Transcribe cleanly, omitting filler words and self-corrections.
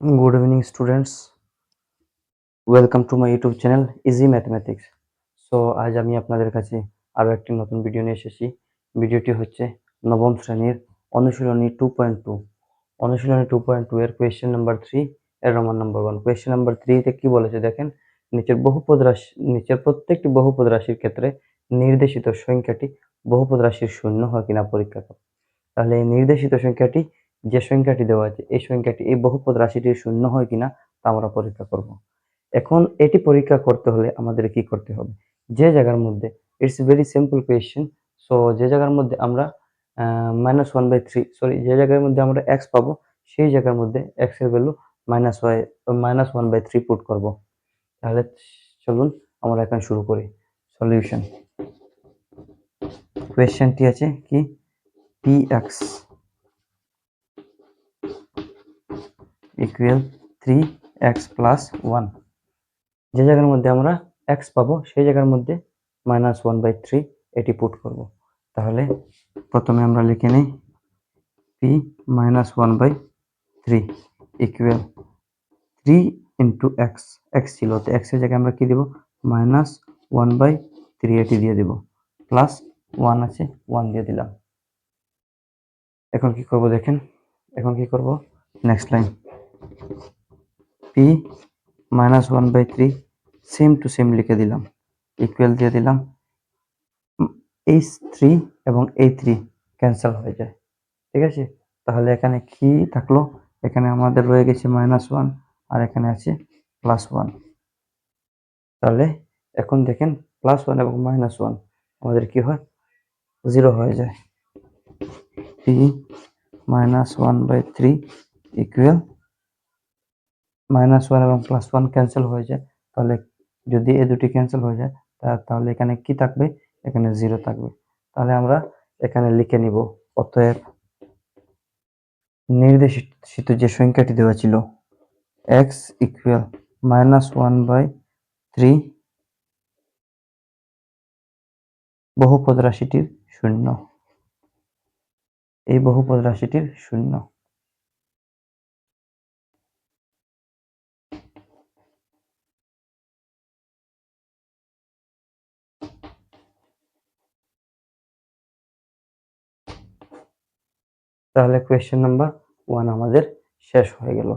Good evening, students. Welcome to my YouTube channel Easy Mathematics. আজ আমি আপনাদের কাছে আরো একটি নতুন ভিডিও নিয়ে এসেছি। ভিডিওটি হচ্ছে নবম শ্রেণীর অনুশীলনী 2.2 অনুশীলনী 2.2 এর কোয়েশ্চেন নাম্বার 3 এর রোমান নাম্বার 1। কোয়েশ্চেন নাম্বার 3 তে কি বলেছে দেখেন, নিচের প্রত্যেকটি বহুপদ রাশির ক্ষেত্রে নির্দেশিত সংখ্যাটি বহুপদ রাশির শূন্য হয় কিনা পরীক্ষা করো। তাহলে এই নির্দেশিত সংখ্যাটি, যে সংখ্যাটি দেওয়া আছে এই সংখ্যাটি এই বহুপদ রাশিটির শূন্য হয় কিনা তা আমরা পরীক্ষা করব। এখন এটি পরীক্ষা করতে হলে আমাদের কি করতে হবে, যে জায়গার মধ্যে ইটস ভেরি সিম্পল কোয়েশ্চেন। যে জায়গার মধ্যে আমরা যে জায়গার মধ্যে আমরা এক্স পাবো সেই জায়গার মধ্যে এক্স এর ভ্যালু -1/3 পুট করব। তাহলে চলুন আমরা এখন শুরু করি সলিউশন। কোয়েশ্চেনটি আছে কি, px ইকুয়াল 3x প্লাস 1। যে জায়গার মধ্যে আমরা x পাবো সেই জায়গার মধ্যে -1/3 এটি পুট করব। তাহলে প্রথমে আমরা লিখে নিই p -1/3 equal 3 into x। x ছিল তো x এর জায়গায় আমরা কি দেব, -1/3 এটি দিয়ে দেব, প্লাস 1 আছে 1 দিয়ে দিলাম। এখন কি করব দেখেন, এখন কি করব, next line p -1/3 same to same লিখে দিলাম, ইকুয়াল দিয়ে দিলাম। এই 3 এবং এই 3 ক্যান্সেল হয়ে যায়, ঠিক আছে। তাহলে এখানে কি থাকলো, এখানে আমাদের রয়ে গেছে -1 আর এখানে আছে +1। তাহলে এখন দেখেন +1 এবং -1 আমাদের কি হয়, 0 হয়ে যায়। p -1/3 ইকুয়াল -1 এবং +1 ক্যান্সেল হয়ে যায়। তাহলে যদি এই দুটি ক্যান্সেল হয়ে যায় তাহলে এখানে কি থাকবে, এখানে 0 থাকবে। তাহলে আমরা এখানে লিখে নিব, অতএব নির্দেশিত যে সংখ্যাটি দেওয়া ছিল x ইকুয়াল -1/3 বহুপদ রাশিটির শূন্য, এই বহুপদ রাশিটির শূন্য। তাহলে কোয়েশ্চেন নাম্বার 1 আমাদের শেষ হয়ে গেল।